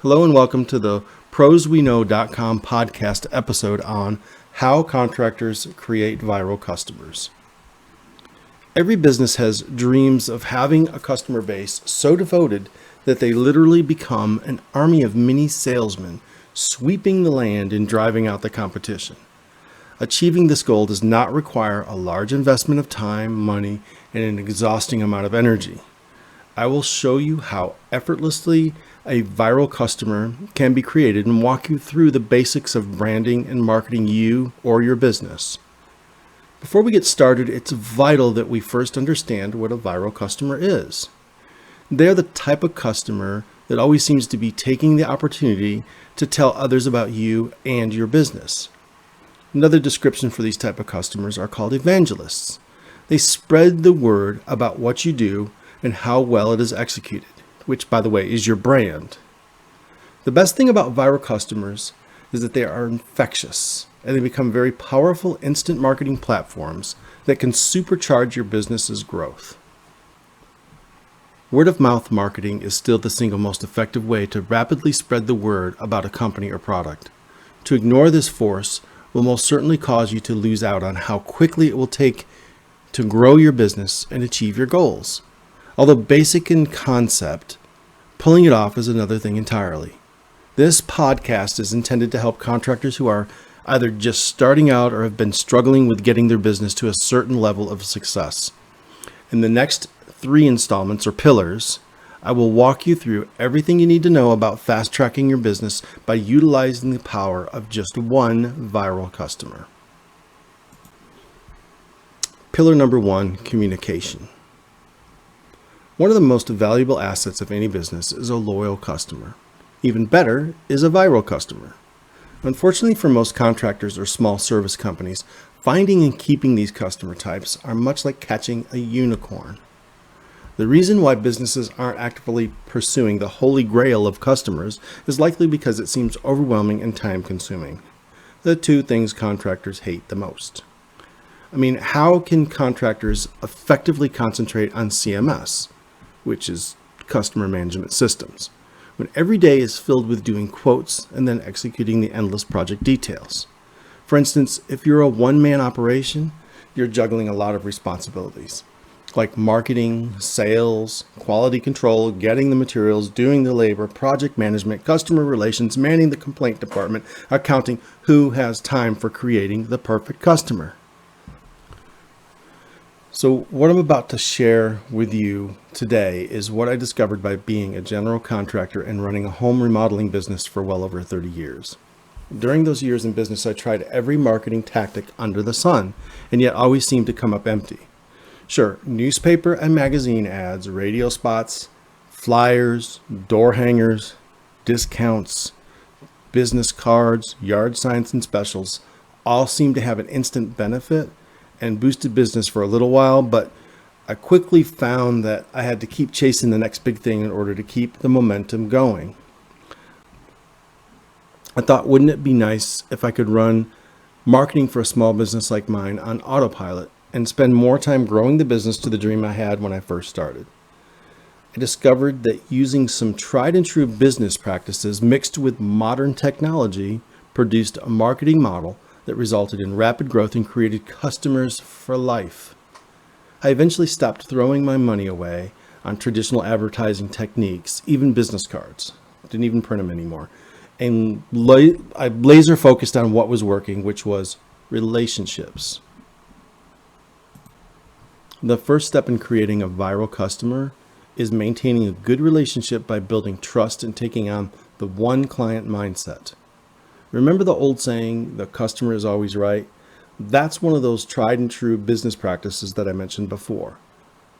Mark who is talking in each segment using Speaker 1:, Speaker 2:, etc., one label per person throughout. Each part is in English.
Speaker 1: Hello and welcome to the ProsWeKnow.com podcast episode on how contractors create viral customers. Every business has dreams of having a customer base so devoted that they literally become an army of mini salesmen sweeping the land and driving out the competition. Achieving this goal does not require a large investment of time, money, and an exhausting amount of energy. I will show you how effortlessly a viral customer can be created and walk you through the basics of branding and marketing you or your business. Before we get started, it's vital that we first understand what a viral customer is. They're the type of customer that always seems to be taking the opportunity to tell others about you and your business. Another description for these type of customers are called evangelists. They spread the word about what you do and how well it is executed, which, by the way, is your brand. The best thing about viral customers is that they are infectious and they become very powerful instant marketing platforms that can supercharge your business's growth. Word of mouth marketing is still the single most effective way to rapidly spread the word about a company or product. To ignore this force will most certainly cause you to lose out on how quickly it will take to grow your business and achieve your goals. Although basic in concept, pulling it off is another thing entirely. This podcast is intended to help contractors who are either just starting out or have been struggling with getting their business to a certain level of success. In the next 3 installments or pillars, I will walk you through everything you need to know about fast-tracking your business by utilizing the power of just one viral customer. Pillar number 1, communication. One of the most valuable assets of any business is a loyal customer. Even better is a viral customer. Unfortunately for most contractors or small service companies, finding and keeping these customer types are much like catching a unicorn. The reason why businesses aren't actively pursuing the holy grail of customers is likely because it seems overwhelming and time-consuming. The 2 things contractors hate the most. How can contractors effectively concentrate on CMS, which is customer management systems, when every day is filled with doing quotes and then executing the endless project details? For instance, if you're a one-man operation, you're juggling a lot of responsibilities, like marketing, sales, quality control, getting the materials, doing the labor, project management, customer relations, manning the complaint department, accounting. Who has time for creating the perfect customer? So what I'm about to share with you today is what I discovered by being a general contractor and running a home remodeling business for well over 30 years. During those years in business, I tried every marketing tactic under the sun, and yet always seemed to come up empty. Sure, newspaper and magazine ads, radio spots, flyers, door hangers, discounts, business cards, yard signs, and specials all seem to have an instant benefit and boosted business for a little while, but I quickly found that I had to keep chasing the next big thing in order to keep the momentum going. I thought, wouldn't it be nice if I could run marketing for a small business like mine on autopilot and spend more time growing the business to the dream I had when I first started? I discovered that using some tried and true business practices mixed with modern technology produced a marketing model that resulted in rapid growth and created customers for life. I eventually stopped throwing my money away on traditional advertising techniques, even business cards. Didn't even print them anymore. And I laser focused on what was working, which was relationships. The first step in creating a viral customer is maintaining a good relationship by building trust and taking on the one client mindset. Remember the old saying, the customer is always right? That's one of those tried and true business practices that I mentioned before.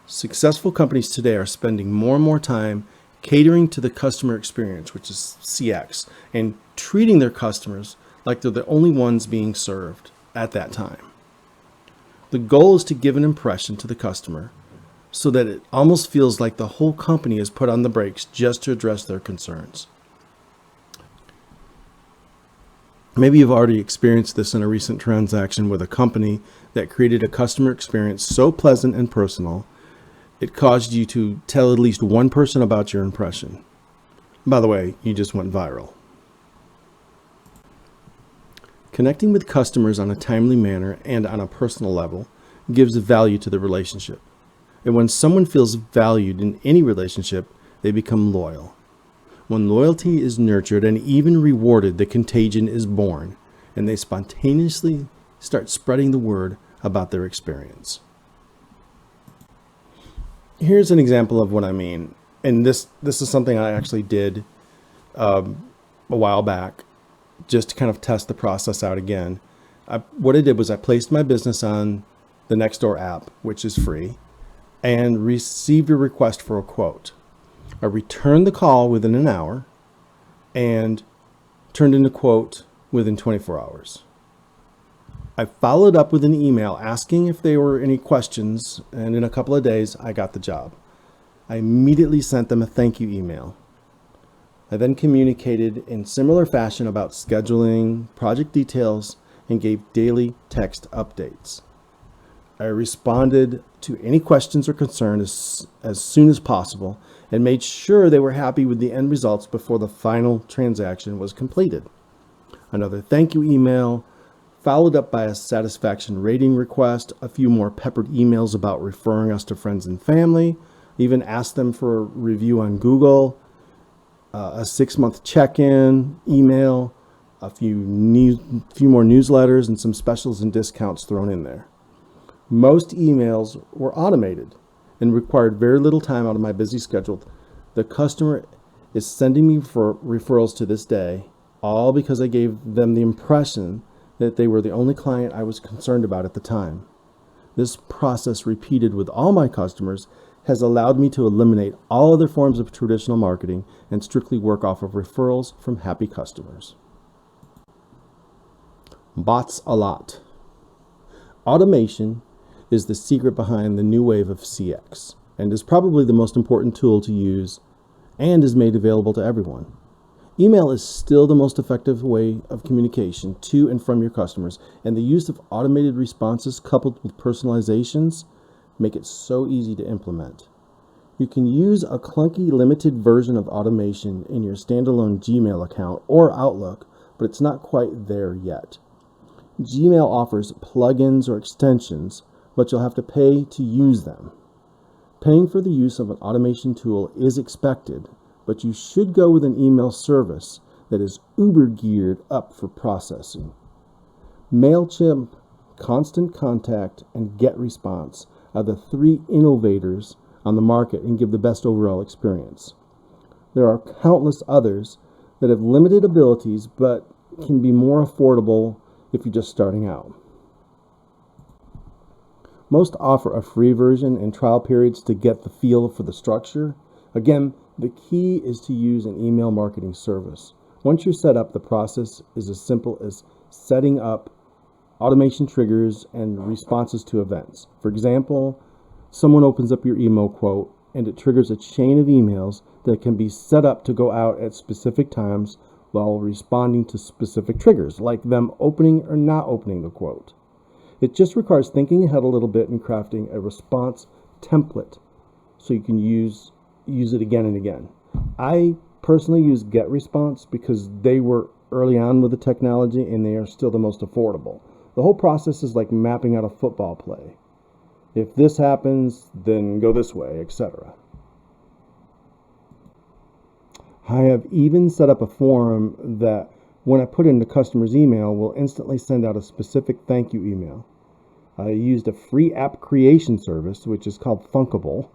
Speaker 1: Successful companies today are spending more and more time catering to the customer experience, which is CX, and treating their customers like they're the only ones being served at that time. The goal is to give an impression to the customer so that it almost feels like the whole company is put on the brakes just to address their concerns. Maybe you've already experienced this in a recent transaction with a company that created a customer experience so pleasant and personal, it caused you to tell at least one person about your impression. By the way, you just went viral. Connecting with customers on a timely manner and on a personal level gives value to the relationship. And when someone feels valued in any relationship, they become loyal. When loyalty is nurtured and even rewarded, the contagion is born, and they spontaneously start spreading the word about their experience. Here's an example of what I mean. And this is something I actually did a while back, just to kind of test the process out again. What I did was I placed my business on the Nextdoor app, which is free, and received a request for a quote. I returned the call within an hour and turned in a quote within 24 hours. I followed up with an email asking if there were any questions, and in a couple of days, I got the job. I immediately sent them a thank you email. I then communicated in similar fashion about scheduling, project details, and gave daily text updates. I responded to any questions or concerns as soon as possible and made sure they were happy with the end results before the final transaction was completed. Another thank you email, followed up by a satisfaction rating request, a few more peppered emails about referring us to friends and family, even asked them for a review on Google, a 6-month check-in email, a few more newsletters, and some specials and discounts thrown in there. Most emails were automated and required very little time out of my busy schedule. The customer is sending me for referrals to this day, all because I gave them the impression that they were the only client I was concerned about at the time. This process, repeated with all my customers, has allowed me to eliminate all other forms of traditional marketing and strictly work off of referrals from happy customers. Bots a lot. Automation is the secret behind the new wave of CX and is probably the most important tool to use and is made available to everyone. Email is still the most effective way of communication to and from your customers, and the use of automated responses coupled with personalizations make it so easy to implement. You can use a clunky limited version of automation in your standalone Gmail account or Outlook, but it's not quite there yet. Gmail offers plugins or extensions, but you'll have to pay to use them. Paying for the use of an automation tool is expected, but you should go with an email service that is uber geared up for processing. MailChimp, Constant Contact, and GetResponse are the 3 innovators on the market and give the best overall experience. There are countless others that have limited abilities but can be more affordable if you're just starting out. Most offer a free version and trial periods to get the feel for the structure. Again, the key is to use an email marketing service. Once you're set up, the process is as simple as setting up automation triggers and responses to events. For example, someone opens up your email quote and it triggers a chain of emails that can be set up to go out at specific times while responding to specific triggers, like them opening or not opening the quote. It just requires thinking ahead a little bit and crafting a response template so you can use it again and again. I personally use GetResponse because they were early on with the technology and they are still the most affordable. The whole process is like mapping out a football play. If this happens, then go this way, etc. I have even set up a form that when I put in the customer's email will instantly send out a specific thank you email. I used a free app creation service, which is called Thunkable,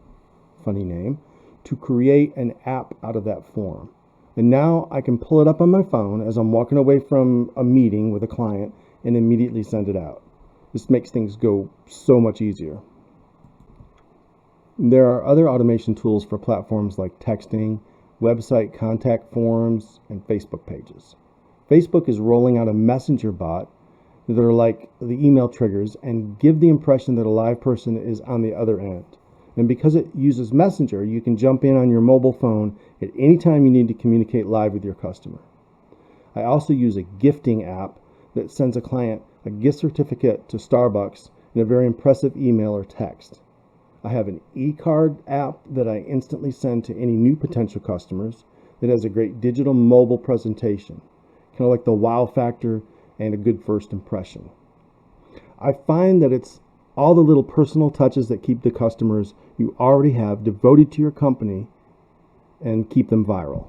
Speaker 1: funny name, to create an app out of that form. And now I can pull it up on my phone as I'm walking away from a meeting with a client and immediately send it out. This makes things go so much easier. There are other automation tools for platforms like texting, website contact forms, and Facebook pages. Facebook is rolling out a messenger bot that are like the email triggers and give the impression that a live person is on the other end. And because it uses Messenger, you can jump in on your mobile phone at any time you need to communicate live with your customer. I also use a gifting app that sends a client a gift certificate to Starbucks in a very impressive email or text. I have an e-card app that I instantly send to any new potential customers. It has a great digital mobile presentation, kind of like the wow factor and a good first impression. I find that it's all the little personal touches that keep the customers you already have devoted to your company and keep them viral.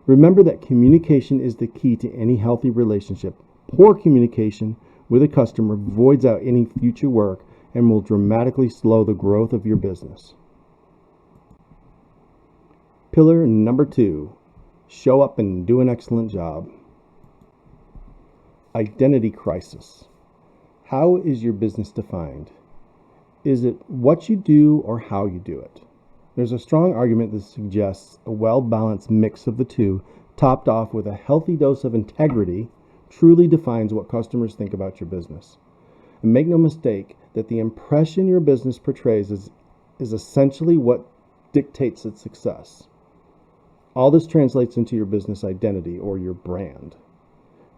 Speaker 1: Remember that communication is the key to any healthy relationship. Poor communication with a customer voids out any future work and will dramatically slow the growth of your business. Pillar number 2, show up and do an excellent job. Identity crisis. How is your business defined? Is it what you do or how you do it? There's a strong argument that suggests a well-balanced mix of the two, topped off with a healthy dose of integrity, truly defines what customers think about your business. And make no mistake that the impression your business portrays is essentially what dictates its success. All this translates into your business identity or your brand.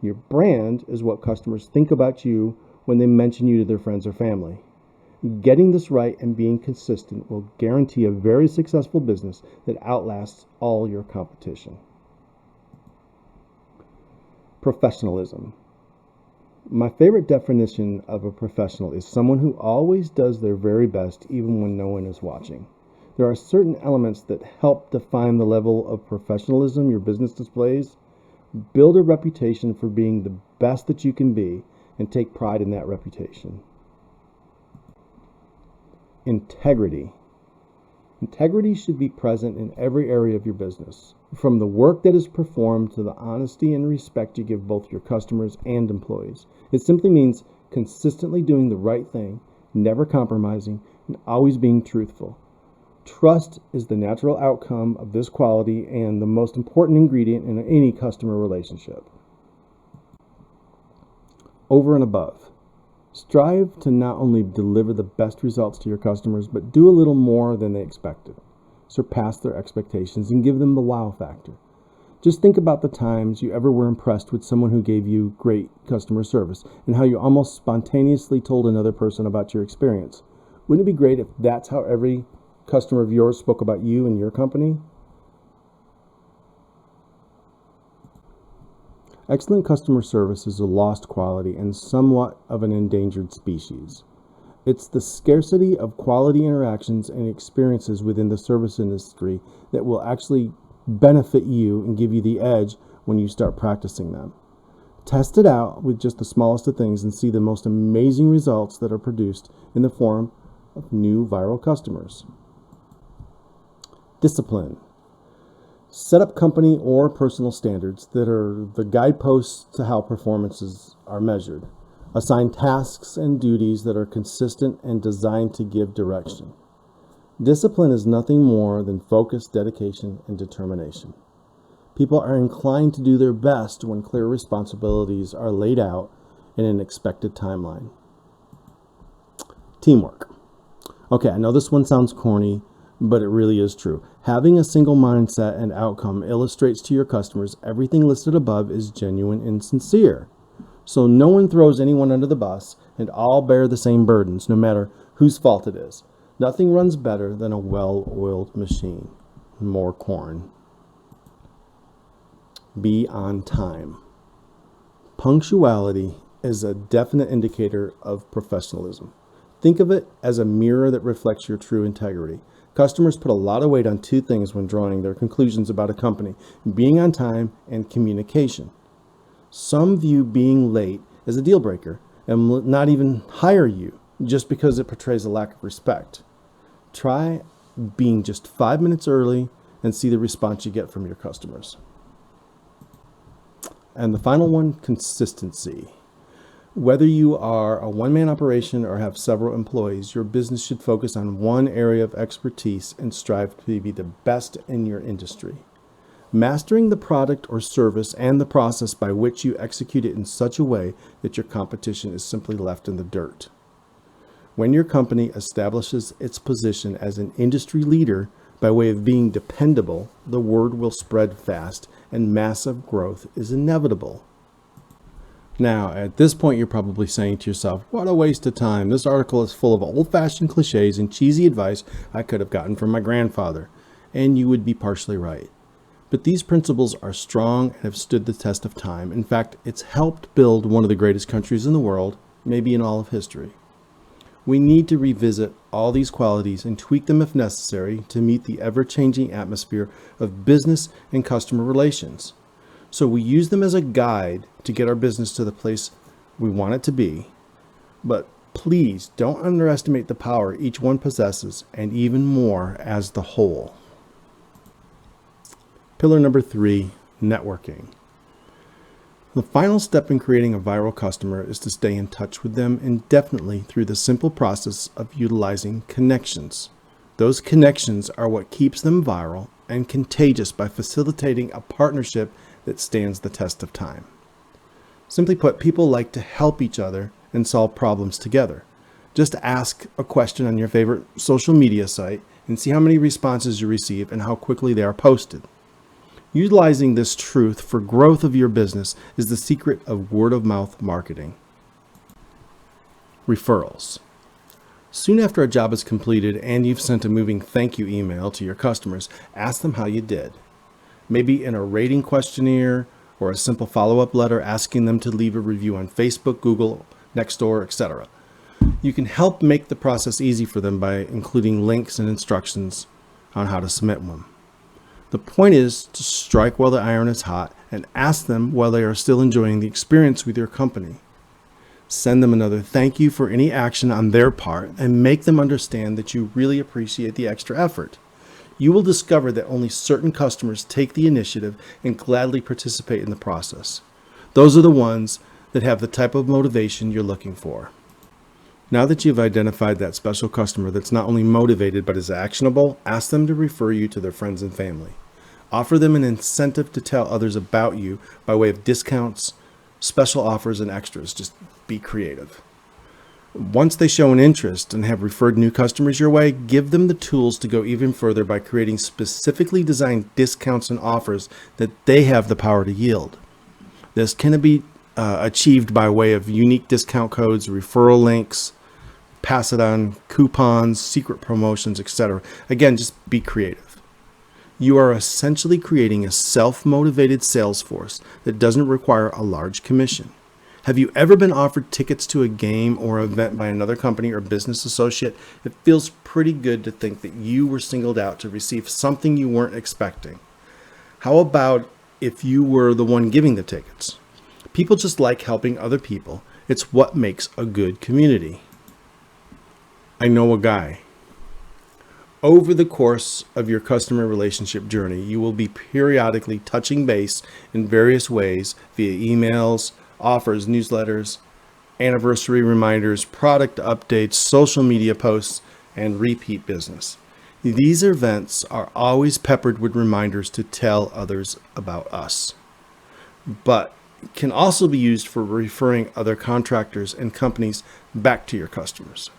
Speaker 1: Your brand is what customers think about you when they mention you to their friends or family. Getting this right and being consistent will guarantee a very successful business that outlasts all your competition. Professionalism. My favorite definition of a professional is someone who always does their very best even when no one is watching. There are certain elements that help define the level of professionalism your business displays. Build a reputation for being the best that you can be and take pride in that reputation. Integrity. Integrity should be present in every area of your business, from the work that is performed to the honesty and respect you give both your customers and employees. It simply means consistently doing the right thing, never compromising, and always being truthful. Trust is the natural outcome of this quality and the most important ingredient in any customer relationship. Over and above. Strive to not only deliver the best results to your customers, but do a little more than they expected. Surpass their expectations and give them the wow factor. Just think about the times you ever were impressed with someone who gave you great customer service and how you almost spontaneously told another person about your experience. Wouldn't it be great if that's how every customer of yours spoke about you and your company? Excellent customer service is a lost quality and somewhat of an endangered species. It's the scarcity of quality interactions and experiences within the service industry that will actually benefit you and give you the edge when you start practicing them. Test it out with just the smallest of things and see the most amazing results that are produced in the form of new viral customers. Discipline. Set up company or personal standards that are the guideposts to how performances are measured. Assign tasks and duties that are consistent and designed to give direction. Discipline is nothing more than focus, dedication, and determination. People are inclined to do their best when clear responsibilities are laid out in an expected timeline. Teamwork. Okay, I know this one sounds corny, but it really is true. Having a single mindset and outcome illustrates to your customers everything listed above is genuine and sincere. So no one throws anyone under the bus and all bear the same burdens, no matter whose fault it is. Nothing runs better than a well-oiled machine. More corn. Be on time. Punctuality is a definite indicator of professionalism. Think of it as a mirror that reflects your true integrity. Customers put a lot of weight on two things when drawing their conclusions about a company: being on time and communication. Some view being late as a deal breaker and will not even hire you just because it portrays a lack of respect. Try being just 5 minutes early and see the response you get from your customers. And the final one, consistency. Whether you are a one-man operation or have several employees, your business should focus on one area of expertise and strive to be the best in your industry. Mastering the product or service and the process by which you execute it in such a way that your competition is simply left in the dirt. When your company establishes its position as an industry leader by way of being dependable, the word will spread fast and massive growth is inevitable. Now, at this point, you're probably saying to yourself, what a waste of time. This article is full of old-fashioned cliches and cheesy advice I could have gotten from my grandfather. And you would be partially right. But these principles are strong and have stood the test of time. In fact, it's helped build one of the greatest countries in the world, maybe in all of history. We need to revisit all these qualities and tweak them if necessary to meet the ever-changing atmosphere of business and customer relations. So we use them as a guide to get our business to the place we want it to be. But please don't underestimate the power each one possesses, and even more as the whole. Pillar number 3, networking. The final step in creating a viral customer is to stay in touch with them indefinitely through the simple process of utilizing connections. Those connections are what keeps them viral and contagious by facilitating a partnership that stands the test of time. Simply put, people like to help each other and solve problems together. Just ask a question on your favorite social media site and see how many responses you receive and how quickly they are posted. Utilizing this truth for growth of your business is the secret of word-of-mouth marketing. Referrals. Soon after a job is completed and you've sent a moving thank you email to your customers, ask them how you did. Maybe in a rating questionnaire or a simple follow-up letter asking them to leave a review on Facebook, Google, Nextdoor, etc. You can help make the process easy for them by including links and instructions on how to submit one. The point is to strike while the iron is hot and ask them while they are still enjoying the experience with your company. Send them another thank you for any action on their part and make them understand that you really appreciate the extra effort. You will discover that only certain customers take the initiative and gladly participate in the process. Those are the ones that have the type of motivation you're looking for. Now that you've identified that special customer that's not only motivated but is actionable, ask them to refer you to their friends and family. Offer them an incentive to tell others about you by way of discounts, special offers, and extras. Just be creative. Once they show an interest and have referred new customers your way, give them the tools to go even further by creating specifically designed discounts and offers that they have the power to yield. This can be achieved by way of unique discount codes, referral links, pass it on coupons, secret promotions, etc. Again, just be creative. You are essentially creating a self-motivated sales force that doesn't require a large commission. Have you ever been offered tickets to a game or event by another company or business associate? It feels pretty good to think that you were singled out to receive something you weren't expecting. How about if you were the one giving the tickets? People just like helping other people. It's what makes a good community. I know a guy. Over the course of your customer relationship journey, you will be periodically touching base in various ways via emails, offers, newsletters, anniversary reminders, product updates, social media posts, and repeat business. These events are always peppered with reminders to tell others about us, but can also be used for referring other contractors and companies back to your customers.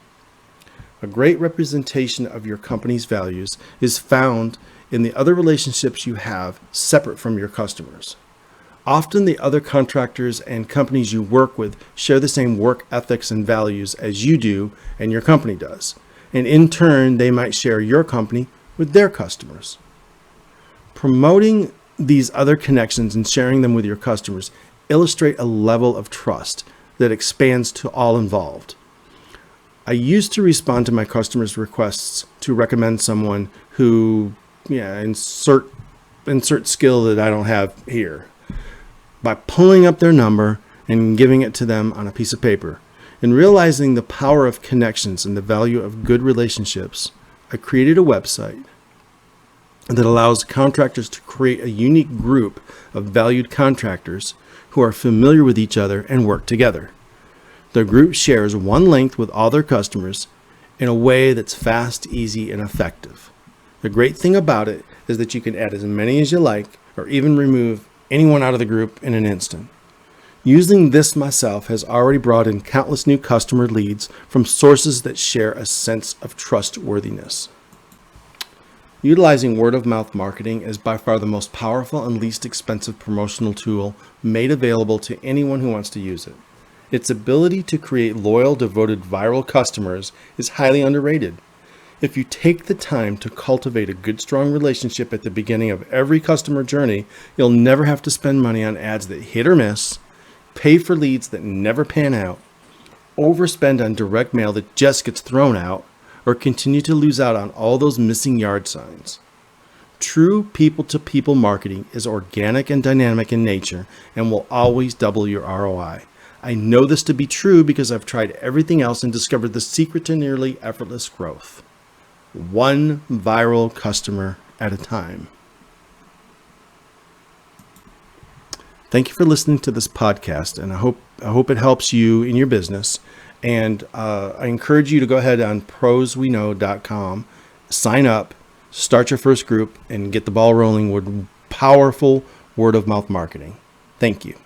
Speaker 1: A great representation of your company's values is found in the other relationships you have separate from your customers. Often the other contractors and companies you work with share the same work ethics and values as you do and your company does. And in turn, they might share your company with their customers. Promoting these other connections and sharing them with your customers illustrate a level of trust that expands to all involved. I used to respond to my customers' requests to recommend someone who, insert skill that I don't have here, by pulling up their number and giving it to them on a piece of paper. In realizing the power of connections and the value of good relationships, I created a website that allows contractors to create a unique group of valued contractors who are familiar with each other and work together. The group shares one link with all their customers in a way that's fast, easy, and effective. The great thing about it is that you can add as many as you like or even remove anyone out of the group in an instant. Using this myself has already brought in countless new customer leads from sources that share a sense of trustworthiness. Utilizing word-of-mouth marketing is by far the most powerful and least expensive promotional tool made available to anyone who wants to use it. Its ability to create loyal, devoted, viral customers is highly underrated. If you take the time to cultivate a good, strong relationship at the beginning of every customer journey, you'll never have to spend money on ads that hit or miss, pay for leads that never pan out, overspend on direct mail that just gets thrown out, or continue to lose out on all those missing yard signs. True people-to-people marketing is organic and dynamic in nature and will always double your ROI. I know this to be true because I've tried everything else and discovered the secret to nearly effortless growth. One viral customer at a time. Thank you for listening to this podcast, and I hope it helps you in your business. And I encourage you to go ahead on prosweknow.com, sign up, start your first group, and get the ball rolling with powerful word of mouth marketing. Thank you.